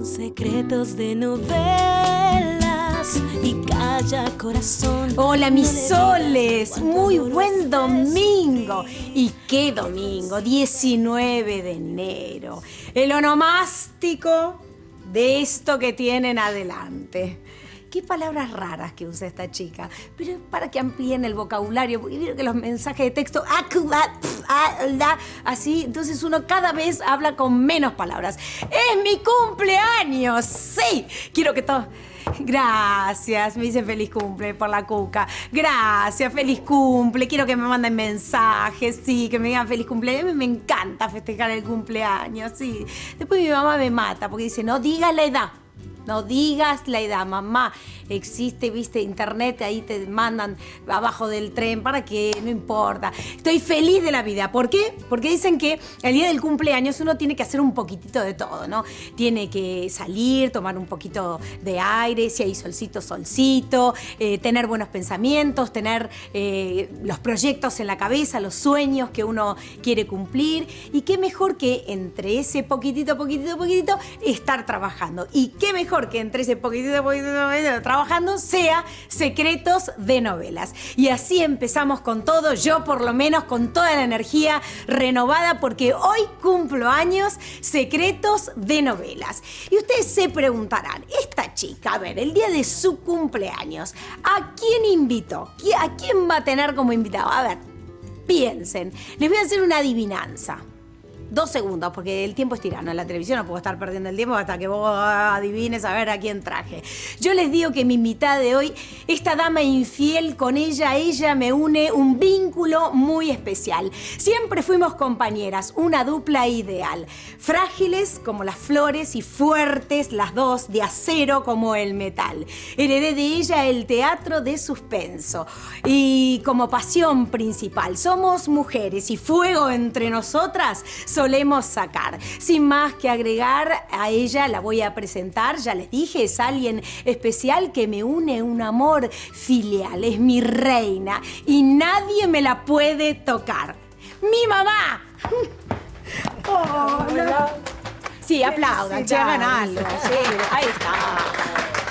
secretos de novelas y calla corazón. Hola mis soles, muy buen domingo. ¿Y qué domingo? 19 de enero. El onomástico de esto que tienen adelante. Qué palabras raras que usa esta chica, pero para que amplíen el vocabulario, porque vieron que los mensajes de texto, así, entonces uno cada vez habla con menos palabras. ¡Es mi cumpleaños! ¡Sí! Quiero que todos... Gracias, me dice feliz cumple por la cuca. Gracias, feliz cumple. Quiero que me manden mensajes, sí, que me digan feliz cumple. A mí me encanta festejar el cumpleaños, sí. Después mi mamá me mata porque dice, no digas la edad. No digas la edad, mamá. Existe, viste, internet, ahí te mandan abajo del tren, ¿para qué? No importa. Estoy feliz de la vida. ¿Por qué? Porque dicen que el día del cumpleaños uno tiene que hacer un poquitito de todo, ¿no? Tiene que salir, tomar un poquito de aire, si hay solcito, solcito, tener buenos pensamientos, tener los proyectos en la cabeza, los sueños que uno quiere cumplir. Y qué mejor que entre ese poquitito, estar trabajando. Y qué mejor que entre ese poquitito, trabajando sea secretos de novelas. Y así empezamos con todo, yo por lo menos con toda la energía renovada, porque hoy cumplo años, secretos de novelas. Y ustedes se preguntarán, esta chica, a ver, el día de su cumpleaños, ¿a quién invitó? ¿A quién va a tener como invitado? A ver, piensen, les voy a hacer una adivinanza. 2 segundos, porque el tiempo es tirano. En la televisión no puedo estar perdiendo el tiempo hasta que vos adivines a ver a quién traje. Yo les digo que mi invitada de hoy, esta dama infiel, con ella me une un vínculo muy especial. Siempre fuimos compañeras, una dupla ideal. Frágiles como las flores y fuertes las dos, de acero como el metal. Heredé de ella el teatro de suspenso y como pasión principal. Somos mujeres y fuego entre nosotras solemos sacar. Sin más que agregar, a ella la voy a presentar. Ya les dije, es alguien especial que me une un amor filial. Es mi reina y nadie me la puede tocar. ¡Mi mamá! Hola. Sí, aplaudan, che, hagan algo. Sí, ahí está.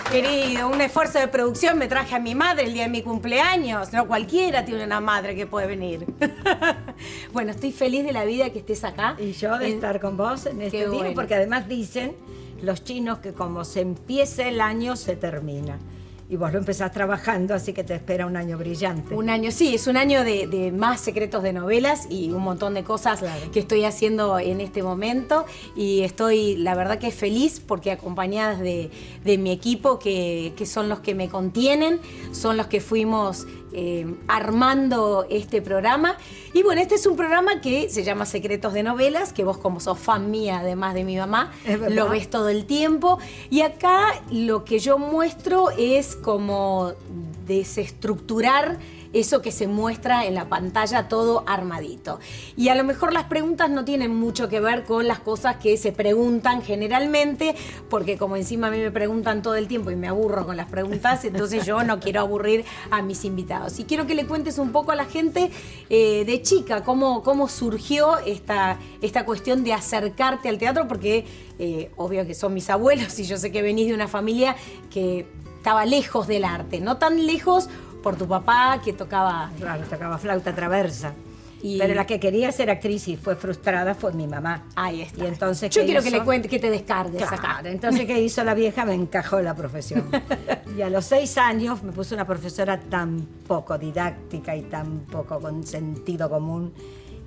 Querido, un esfuerzo de producción, me traje a mi madre el día de mi cumpleaños. No cualquiera tiene una madre que puede venir. Bueno, estoy feliz de la vida que estés acá. Y yo de estar con vos en este día, porque además dicen los chinos que como se empieza el año, se termina. Y vos lo empezás trabajando, así que te espera un año brillante. Un año, sí, es un año de más secretos de novelas y un montón de cosas que estoy haciendo en este momento. Y estoy, la verdad que feliz porque acompañadas de mi equipo, que son los que me contienen, son los que fuimos armando este programa. Y bueno, este es un programa que se llama Secretos de Novelas, que vos como sos fan mía, además de mi mamá, lo ves todo el tiempo. Y acá lo que yo muestro es como desestructurar eso que se muestra en la pantalla todo armadito. Y a lo mejor las preguntas no tienen mucho que ver con las cosas que se preguntan generalmente, porque como encima a mí me preguntan todo el tiempo y me aburro con las preguntas, entonces yo no quiero aburrir a mis invitados. Y quiero que le cuentes un poco a la gente de chica, cómo surgió esta cuestión de acercarte al teatro, porque obvio que son mis abuelos y yo sé que venís de una familia que estaba lejos del arte, no tan lejos por tu papá que tocaba... Claro, tocaba flauta traversa. Pero la que quería ser actriz y fue frustrada fue mi mamá. Ahí está. Y entonces, yo quiero que le cuente, que te descargues acá. Entonces, ¿qué hizo la vieja? Me encajó la profesión. Y a los 6 años me puso una profesora tan poco didáctica y tan poco con sentido común,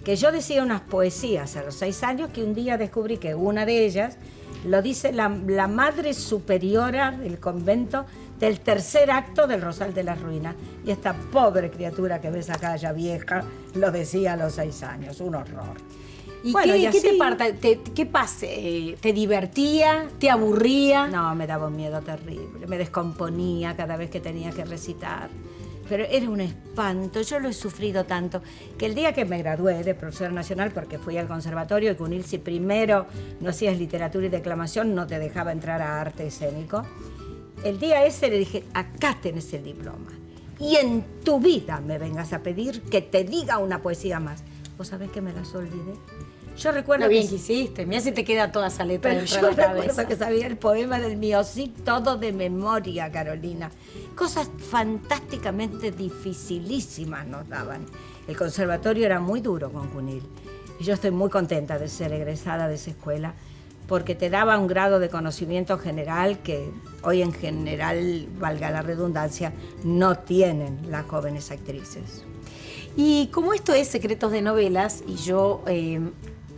que yo decía unas poesías a los 6 años que un día descubrí que una de ellas lo dice la madre superiora del convento del 3er acto del Rosal de las Ruinas. Y esta pobre criatura que ves acá, ya vieja, lo decía a los 6 años. Un horror. ¿Y bueno, qué pasa? ¿Te divertía? ¿Te aburría? No, me daba un miedo terrible. Me descomponía cada vez que tenía que recitar. Pero era un espanto, yo lo he sufrido tanto, que el día que me gradué de profesora nacional, porque fui al conservatorio y con si primero no hacías literatura y declamación, no te dejaba entrar a arte escénico, el día ese le dije, acá tenés el diploma, y en tu vida me vengas a pedir que te diga una poesía más. ¿Vos sabés que me las olvidé? Yo recuerdo Lo bien que hiciste. Mirá si te queda toda esa letra pero dentro yo de la recuerdo cabeza. que sabía el poema del Miocid todo de memoria, Carolina. Cosas fantásticamente dificilísimas nos daban. El conservatorio era muy duro con Cunil. Y yo estoy muy contenta de ser egresada de esa escuela porque te daba un grado de conocimiento general que hoy en general, valga la redundancia, no tienen las jóvenes actrices. Y como esto es secretos de novelas, y yo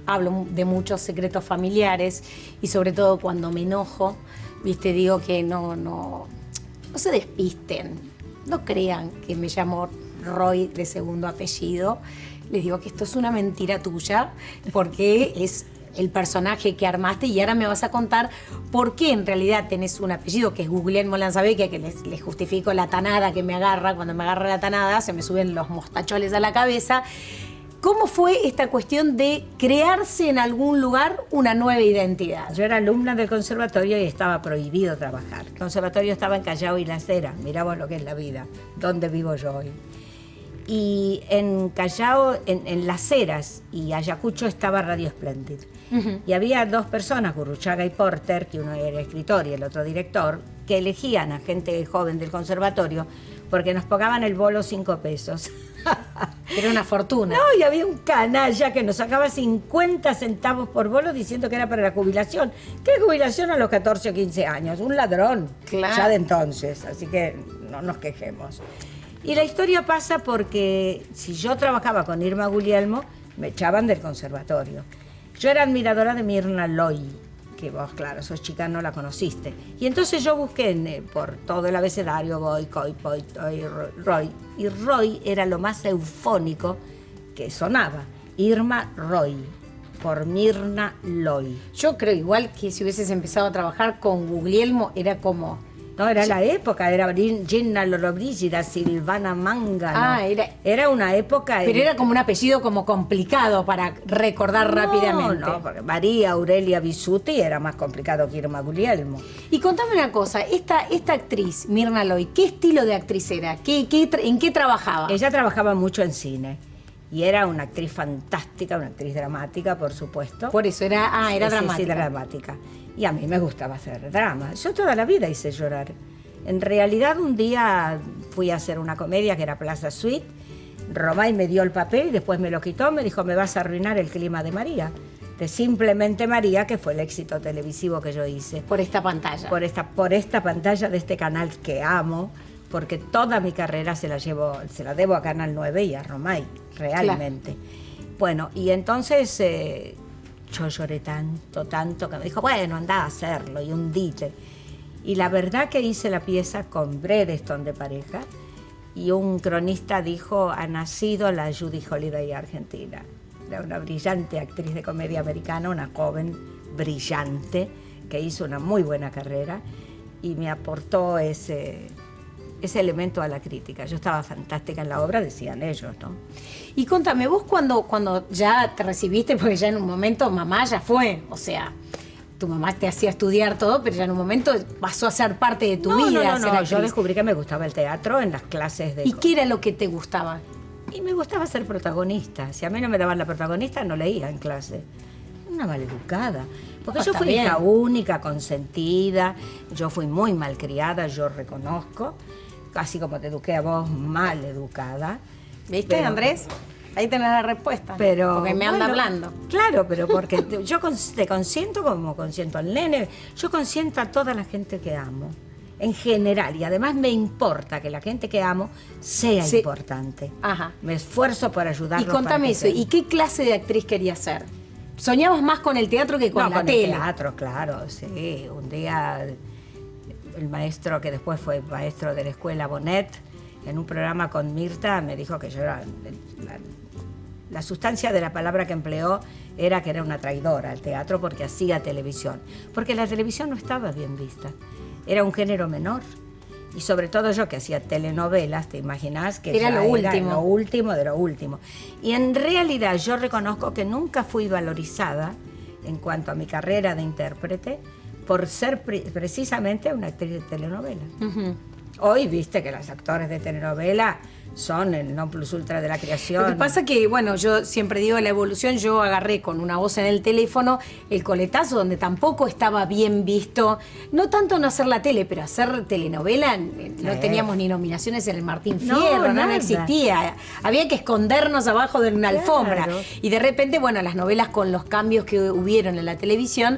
hablo de muchos secretos familiares, y sobre todo cuando me enojo, viste, digo que no se despisten, no crean que me llamo Roy de segundo apellido. Les digo que esto es una mentira tuya, porque es el personaje que armaste, y ahora me vas a contar por qué en realidad tenés un apellido que es Guglielmo Lanzavecchia, que les justifico la tanada que me agarra. Cuando me agarra la tanada se me suben los mostacholes a la cabeza. ¿Cómo fue esta cuestión de crearse en algún lugar una nueva identidad? Yo era alumna del conservatorio y estaba prohibido trabajar. El conservatorio estaba en Callao y Las Heras. Mirá vos lo que es la vida, dónde vivo yo hoy. Y en Callao, en Las Heras y Ayacucho estaba Radio Splendid. Y había dos personas, Gurruchaga y Porter, que uno era escritor y el otro director, que elegían a gente joven del conservatorio porque nos pagaban el bolo 5 pesos. Era una fortuna. No, y había un canalla que nos sacaba 50 centavos por bolo diciendo que era para la jubilación. ¿Qué jubilación a los 14 o 15 años? Un ladrón, Claro. ya de entonces, así que no nos quejemos. Y la historia pasa porque si yo trabajaba con Irma Guglielmo, me echaban del conservatorio. Yo era admiradora de Mirna Loy, que vos, claro, sos chica, no la conociste. Y entonces yo busqué por todo el abecedario Boy, Coy, Poi, Toy, Roy. Y Roy era lo más eufónico que sonaba. Irma Roy, por Mirna Loy. Yo creo igual que si hubieses empezado a trabajar con Guglielmo era como... No, era la época, era Gina Lollobrigida, Silvana Mangano. Ah, era una época... Pero era como un apellido como complicado para recordar rápidamente. No, porque María Aurelia Bisuti era más complicado que Irma Guglielmo. Y contame una cosa, esta actriz, Mirna Loy, ¿qué estilo de actriz era? ¿En qué trabajaba? Ella trabajaba mucho en cine y era una actriz fantástica, una actriz dramática, por supuesto. Por eso, era Sí, dramática. Sí, dramática. Y a mí me gustaba hacer drama. Yo toda la vida hice llorar. En realidad, un día fui a hacer una comedia que era Plaza Suite. Romay me dio el papel y después me lo quitó. Me dijo, me vas a arruinar el clima de María. De Simplemente María, que fue el éxito televisivo que yo hice. Por esta pantalla. Por esta pantalla de este canal que amo, porque toda mi carrera se la debo a Canal 9 y a Romay, realmente. Claro. Bueno, y entonces yo lloré tanto, que me dijo, bueno, andá a hacerlo y hundite. Y la verdad que hice la pieza con Bredeston de pareja, y un cronista dijo, ha nacido la Judy Holliday argentina. Era una brillante actriz de comedia americana, una joven brillante, que hizo una muy buena carrera, y me aportó ese elemento a la crítica. Yo estaba fantástica en la obra, decían ellos, ¿no? Y contame, vos cuando ya te recibiste, porque ya en un momento mamá ya fue, o sea, tu mamá te hacía estudiar todo, pero ya en un momento pasó a ser parte de tu vida. No, yo descubrí que me gustaba el teatro en las clases de... ¿Y qué era lo que te gustaba? Y me gustaba ser protagonista. Si a mí no me daban la protagonista, no leía en clase. Una maleducada. Porque yo fui hija única, consentida, yo fui muy malcriada, yo reconozco. Así como te eduqué a vos, mal educada. ¿Viste, pero, Andrés? Ahí tenés la respuesta. Pero, porque me anda hablando. Claro, pero porque yo te consiento como consiento al nene. Yo consiento a toda la gente que amo, en general. Y además me importa que la gente que amo sea importante. Ajá. Me esfuerzo por ayudarlos. Y contame eso, ¿y qué clase de actriz querías ser? ¿Soñabas más con el teatro que con la tele? Con el teatro, claro, sí. Un día... el maestro que después fue maestro de la escuela Bonet, en un programa con Mirta, me dijo que yo era... La sustancia de la palabra que empleó era que era una traidora al teatro porque hacía televisión. Porque la televisión no estaba bien vista. Era un género menor. Y sobre todo yo que hacía telenovelas, te imaginás que era lo último. Lo último de lo último. Y en realidad yo reconozco que nunca fui valorizada en cuanto a mi carrera de intérprete por ser precisamente una actriz de telenovela. Hoy viste que los actores de telenovela son el non plus ultra de la creación. Lo que pasa que, bueno, yo siempre digo la evolución, yo agarré con una voz en el teléfono el coletazo, donde tampoco estaba bien visto, no tanto no hacer la tele, pero hacer telenovela, no teníamos ni nominaciones en el Martín Fierro, no nada. existía. Había que escondernos abajo de una alfombra. Claro. Y de repente, bueno, las novelas con los cambios que hubieron en la televisión,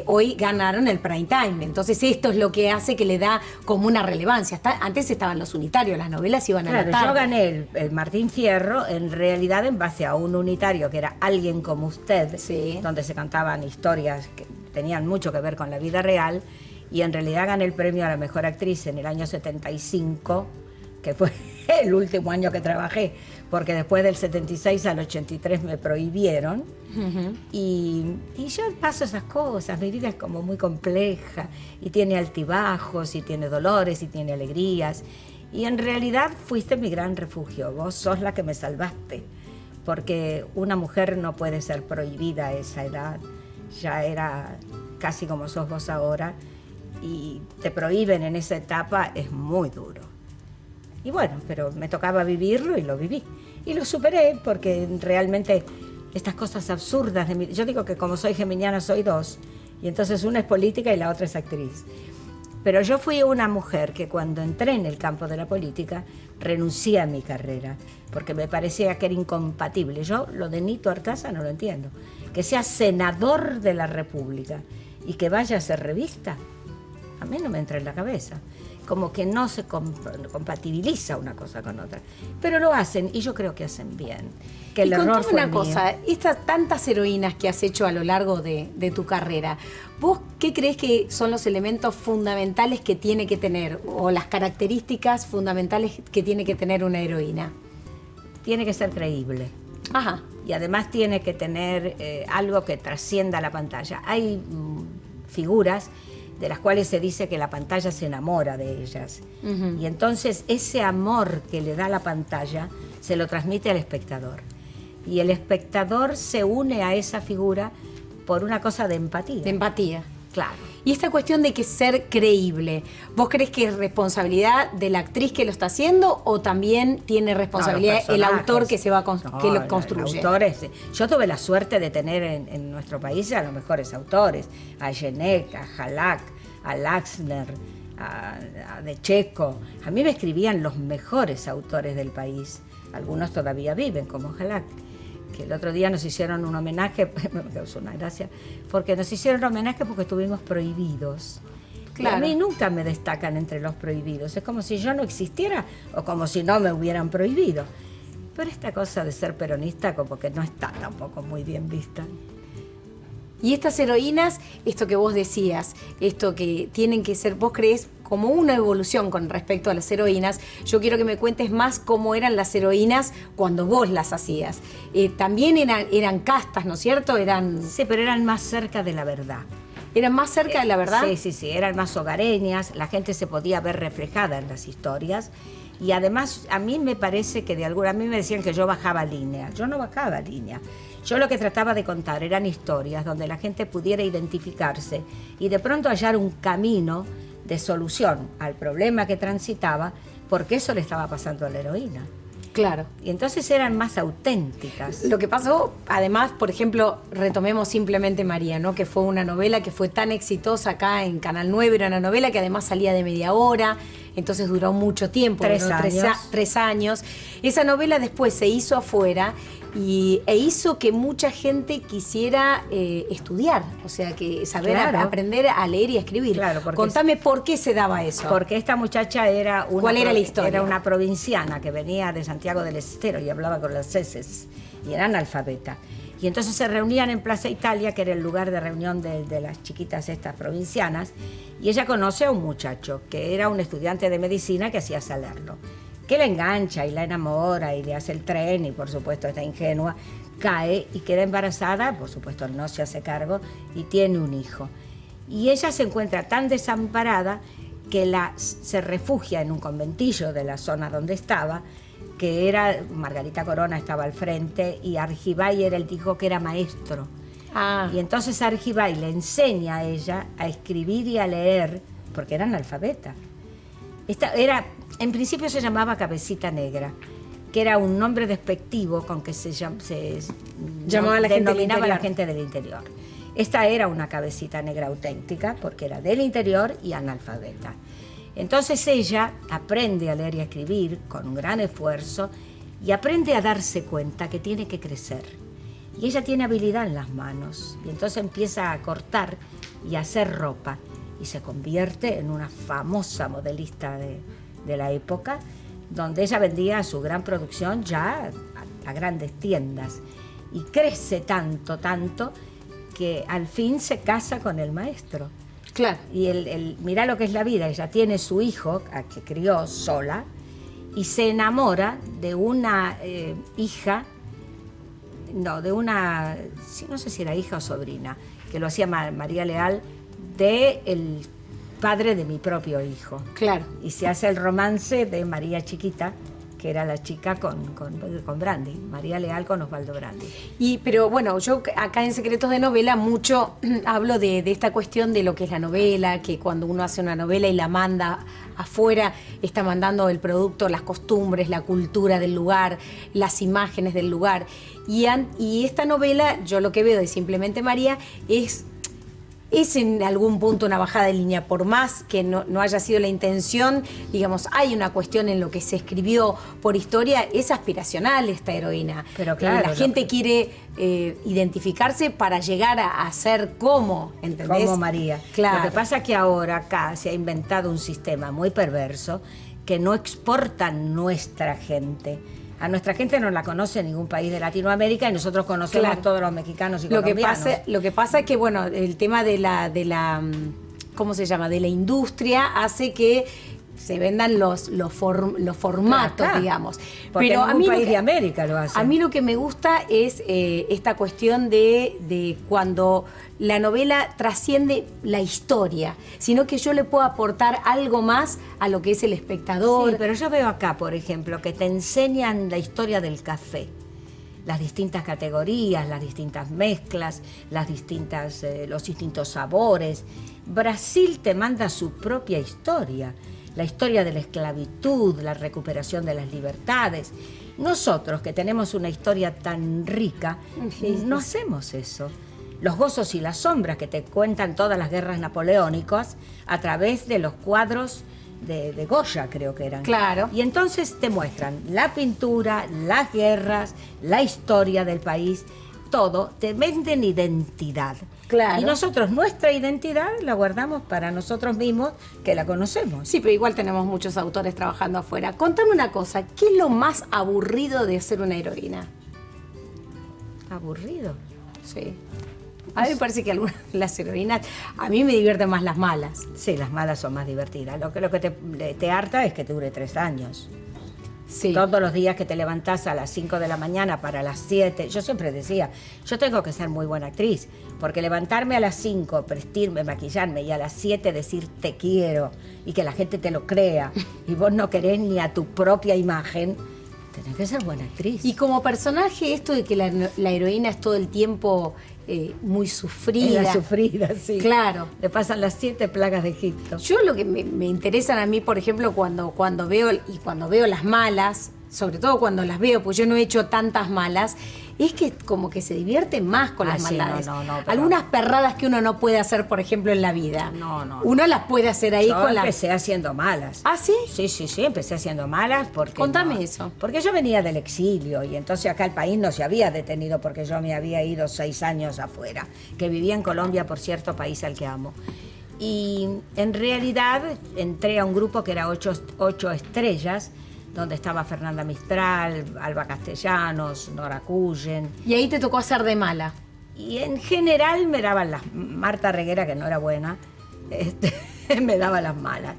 hoy ganaron el prime time. Entonces esto es lo que hace que le da como una relevancia. Antes estaban los unitarios, las novelas iban a la Claro, tarde. yo gané el Martín Fierro en realidad en base a un unitario que era Alguien como usted, Sí. donde se cantaban historias que tenían mucho que ver con la vida real, y en realidad gané el premio a la mejor actriz en el año 75, que fue el último año que trabajé, porque después del 76 al 83 me prohibieron. Y yo paso esas cosas, mi vida es como muy compleja y tiene altibajos y tiene dolores y tiene alegrías, y en realidad fuiste mi gran refugio, vos sos la que me salvaste, porque una mujer no puede ser prohibida a esa edad, ya era casi como sos vos ahora, y te prohíben en esa etapa, es muy duro. Y bueno, pero me tocaba vivirlo y lo viví. Y lo superé porque realmente estas cosas absurdas de mí... Yo digo que como soy geminiana soy dos, y entonces una es política y la otra es actriz. Pero yo fui una mujer que cuando entré en el campo de la política renuncié a mi carrera, porque me parecía que era incompatible. Yo lo de Nito Artaza no lo entiendo. Que sea senador de la República y que vaya a hacer revista, a mí no me entra en la cabeza. Como que no se compatibiliza una cosa con otra. Pero lo hacen, y yo creo que hacen bien. Que el y error contame fue una mío. cosa, estas tantas heroínas que has hecho a lo largo de tu carrera, ¿vos qué crees que son los elementos fundamentales que tiene que tener, o las características fundamentales que tiene que tener una heroína? Tiene que ser creíble. Ajá. Y además tiene que tener algo que trascienda la pantalla. Hay figuras de las cuales se dice que la pantalla se enamora de ellas. Y entonces ese amor que le da la pantalla se lo transmite al espectador. Y el espectador se une a esa figura por una cosa de empatía. De empatía. Claro. Y esta cuestión de que ser creíble, ¿vos crees que es responsabilidad de la actriz que lo está haciendo o también tiene responsabilidad No, los el autor personajes. que se va que lo No, construye? el autor yo tuve la suerte de tener en nuestro país a los mejores autores, a Genek, a Halak, a Laxner, a De Checo. A mí me escribían los mejores autores del país. Algunos todavía viven, como Halak, que el otro día nos hicieron un homenaje, me causó una gracia, porque nos hicieron un homenaje porque estuvimos prohibidos. Claro. Y a mí nunca me destacan entre los prohibidos. Es como si yo no existiera o como si no me hubieran prohibido. Pero esta cosa de ser peronista como que no está tampoco muy bien vista. Y estas heroínas, esto que vos decías, esto que tienen que ser, vos creés como una evolución con respecto a las heroínas. Yo quiero que me cuentes más cómo eran las heroínas cuando vos las hacías. También eran castas, ¿no es cierto? Sí, pero eran más cerca de la verdad. ¿Eran más cerca de la verdad? Sí, eran más hogareñas, la gente se podía ver reflejada en las historias. Y además, a mí me parece que a mí me decían que yo bajaba línea. Yo no bajaba línea. Yo lo que trataba de contar eran historias donde la gente pudiera identificarse y de pronto hallar un camino de solución al problema que transitaba, porque eso le estaba pasando a la heroína. Claro. Y entonces eran más auténticas. Lo que pasó, además, por ejemplo, retomemos Simplemente María, ¿no? Que fue una novela que fue tan exitosa acá en Canal 9, era una novela que además salía de media hora, entonces duró mucho tiempo, 3 duró años. 3 años. Esa novela después se hizo afuera e hizo que mucha gente quisiera estudiar, o sea, que saber Claro. aprender a leer y a escribir. Claro, porque Contame por qué se daba eso. Porque esta muchacha era una, ¿Cuál era la historia? Era una provinciana que venía de Santiago del Estero y hablaba con las heces y era analfabeta. Y entonces se reunían en Plaza Italia, que era el lugar de reunión de las chiquitas estas provincianas, y ella conoce a un muchacho que era un estudiante de medicina que hacía Salerno, que la engancha y la enamora y le hace el tren y por supuesto está ingenua, cae y queda embarazada, por supuesto él no se hace cargo y tiene un hijo. Y ella se encuentra tan desamparada que se refugia en un conventillo de la zona donde estaba, que era, Margarita Corona estaba al frente y Argibay era el hijo que era maestro. Y entonces Argibay le enseña a ella a escribir y a leer, porque era analfabeta. En principio se llamaba Cabecita Negra, que era un nombre despectivo con que se Llamaba a la gente del denominaba a la interior. gente del interior. Esta era una cabecita negra auténtica porque era del interior y analfabeta. Entonces ella aprende a leer y a escribir con un gran esfuerzo y aprende a darse cuenta que tiene que crecer. Y ella tiene habilidad en las manos y entonces empieza a cortar y a hacer ropa y se convierte en una famosa modelista de la época, donde ella vendía su gran producción ya a grandes tiendas y crece tanto, que al fin se casa con el maestro. Claro. Y mirá lo que es la vida, ella tiene su hijo, a que crió sola, y se enamora de una hija, no sé si era hija o sobrina, que lo hacía María Leal, del padre de mi propio hijo. Claro. Y se hace el romance de María Chiquita, que era la chica con Brandi, María Leal con Osvaldo Brandi. Pero bueno, yo acá en Secretos de Novela mucho hablo de esta cuestión de lo que es la novela, que cuando uno hace una novela y la manda afuera, está mandando el producto, las costumbres, la cultura del lugar, las imágenes del lugar. Y esta novela, yo lo que veo de Simplemente María es en algún punto una bajada de línea, por más que no haya sido la intención, digamos, hay una cuestión en lo que se escribió por historia, es aspiracional esta heroína. Pero claro, la gente quiere identificarse para llegar a ser como, ¿entendés? Como María. Claro. Lo que pasa es que ahora acá se ha inventado un sistema muy perverso que no exporta nuestra gente. A nuestra gente no la conoce en ningún país de Latinoamérica y nosotros conocemos Claro. todos los mexicanos y Lo que colombianos. pasa es que, bueno, el tema de la ¿cómo se llama? De la industria hace que se vendan los formatos, Claro. digamos. Porque Pero ningún lo país que- de América lo hace. A mí lo que me gusta es esta cuestión de cuando la novela trasciende la historia, sino que yo le puedo aportar algo más a lo que es el espectador. Sí, pero yo veo acá, por ejemplo, que te enseñan la historia del café, las distintas categorías, las distintas mezclas, los distintos sabores. Brasil te manda su propia historia, la historia de la esclavitud, la recuperación de las libertades. Nosotros, que tenemos una historia tan rica, no hacemos eso. Los gozos y las sombras que te cuentan todas las guerras napoleónicas a través de los cuadros de Goya, creo que eran. Claro. Y entonces te muestran la pintura, las guerras, la historia del país, todo, te venden identidad. Claro. Y nosotros nuestra identidad la guardamos para nosotros mismos, que la conocemos. Sí, pero igual tenemos muchos autores trabajando afuera. Contame una cosa, ¿qué es lo más aburrido de ser una heroína? Aburrido. Sí. A mí me parece que algunas de las heroínas, a mí me divierten más las malas. Sí, las malas son más divertidas. Lo que te harta es que te dure 3 años. Sí. Todos los días que te levantás a las 5 de la mañana para las 7. Yo siempre decía, yo tengo que ser muy buena actriz, porque levantarme a las 5, vestirme, maquillarme y a las 7 decir te quiero y que la gente te lo crea y vos no querés ni a tu propia imagen, tenés que ser buena actriz. Y como personaje, esto de que la heroína es todo el tiempo muy sufrida. Era sufrida, sí. Claro. Le pasan las 7 plagas de Egipto. Yo lo que me interesan a mí, por ejemplo, cuando veo las malas, sobre todo cuando las veo, pues yo no he hecho tantas malas, es que como que se divierte más con las sí, maldades. no, pero- Algunas perradas que uno no puede hacer, por ejemplo, en la vida. No. Uno las puede hacer ahí Yo con la... empecé haciendo malas. ¿Ah, sí? Sí, empecé haciendo malas porque... Contame eso. Porque yo venía del exilio y entonces acá el país no se había detenido porque yo me había ido 6 años afuera, que vivía en Colombia, por cierto, país al que amo. Y en realidad entré a un grupo que era 8 estrellas, donde estaba Fernanda Mistral, Alba Castellanos, Nora Cullen. Y ahí te tocó hacer de mala. Y en general me daban las... Marta Reguera, que no era buena, me daba las malas.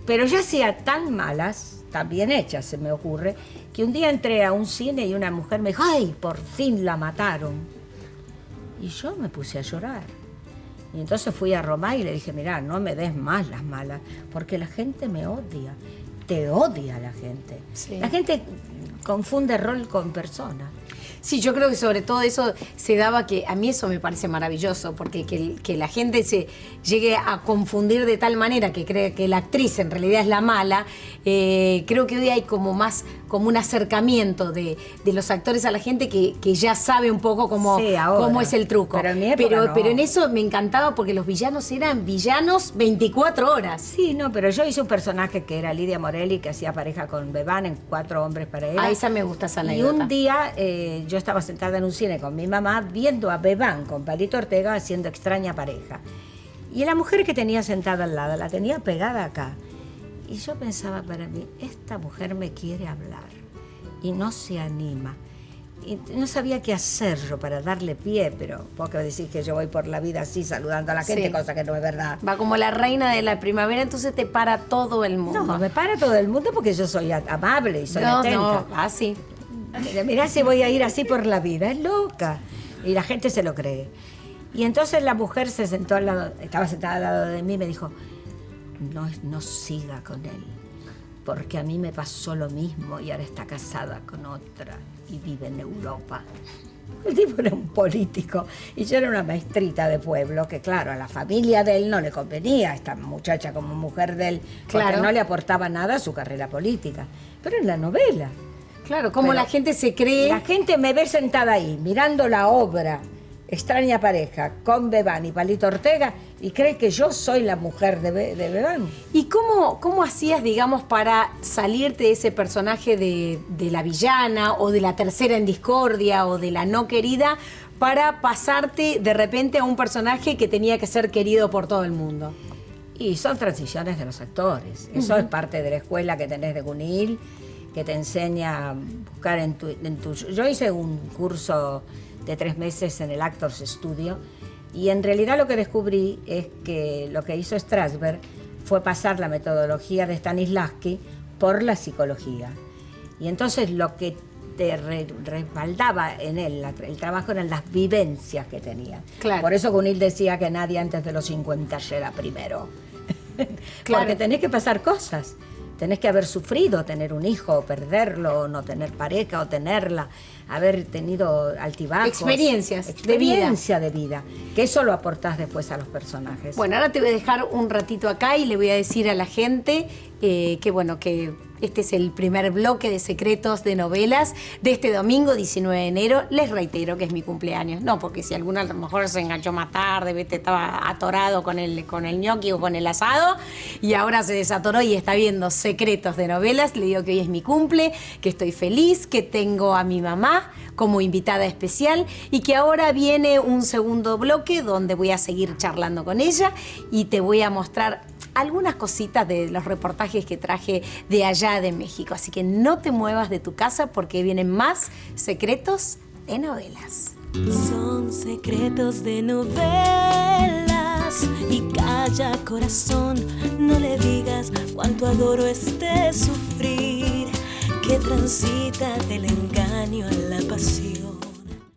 Pero ya hacía tan malas, tan bien hechas, se me ocurre, que un día entré a un cine y una mujer me dijo, ¡ay, por fin la mataron! Y yo me puse a llorar. Y entonces fui a Roma y le dije, mirá, no me des más las malas, porque la gente me odia. Te odia la gente. Sí. La gente confunde rol con persona. Sí, yo creo que sobre todo eso se daba, que a mí eso me parece maravilloso, porque que la gente se llegue a confundir de tal manera que cree que la actriz en realidad es la mala, creo que hoy hay como más como un acercamiento de los actores a la gente que ya sabe un poco cómo, Sí, ahora. cómo es el truco. Pero en mi época no. pero en eso me encantaba porque los villanos eran villanos 24 horas. Sí, no, pero yo hice un personaje que era Lidia Morelli, que hacía pareja con Bebán en 4 hombres para ella. A esa me gusta esa Y anécdota. un día yo estaba sentada en un cine con mi mamá viendo a Bebán con Palito Ortega haciendo Extraña Pareja. Y la mujer que tenía sentada al lado la tenía pegada acá. Y yo pensaba para mí, esta mujer me quiere hablar y no se anima. Y no sabía qué hacer yo para darle pie, pero vos que decís que yo voy por la vida así saludando a la gente, Sí. cosa que no es verdad. Va como la reina de la primavera, entonces te para todo el mundo. No, me para todo el mundo porque yo soy amable y soy atenta. no, así. Mirá si voy a ir así por la vida, es loca. Y la gente se lo cree. Y entonces la mujer se sentó al lado, estaba sentada al lado de mí y me dijo, no siga con él, porque a mí me pasó lo mismo y ahora está casada con otra y vive en Europa. El tipo era un político y yo era una maestrita de pueblo que, claro, a la familia de él no le convenía esta muchacha como mujer de él, porque Claro. no le aportaba nada a su carrera política. Pero en la novela, Claro, como Pero la gente se cree. la gente me ve sentada ahí, mirando la obra Extraña Pareja con Bebán y Palito Ortega y cree que yo soy la mujer de Bebán. ¿Y cómo hacías, digamos, para salirte de ese personaje de la villana o de la tercera en discordia o de la no querida para pasarte de repente a un personaje que tenía que ser querido por todo el mundo? Y son transiciones de los actores. Eso es parte de la escuela que tenés de Gunil, que te enseña a buscar en tu... Yo hice un curso de 3 meses en el Actors Studio y en realidad lo que descubrí es que lo que hizo Strasberg fue pasar la metodología de Stanislavski por la psicología. Y entonces lo que te respaldaba en él, el trabajo, eran las vivencias que tenía. Claro. Por eso Gunil decía que nadie antes de los 50 llega primero. Claro. Porque tenés que pasar cosas. Tenés que haber sufrido, tener un hijo, o perderlo, o no tener pareja, o tenerla, haber tenido altibajos. Experiencias de Experiencia de vida. Que eso lo aportás después a los personajes. Bueno, ahora te voy a dejar un ratito acá y le voy a decir a la gente que bueno, que este es el primer bloque de Secretos de Novelas de este domingo 19 de enero. Les reitero que es mi cumpleaños. No, porque si alguno a lo mejor se enganchó más tarde, ¿viste? Estaba atorado con el ñoqui o con el asado y ahora se desatoró y está viendo Secretos de Novelas. Le digo que hoy es mi cumple, que estoy feliz, que tengo a mi mamá como invitada especial y que ahora viene un segundo bloque donde voy a seguir charlando con ella y te voy a mostrar algunas cositas de los reportajes que traje de allá de México. Así que no te muevas de tu casa porque vienen más Secretos de Novelas. Son secretos de novelas y calla corazón, no le digas cuánto adoro este sufrir que transita del engaño a la pasión.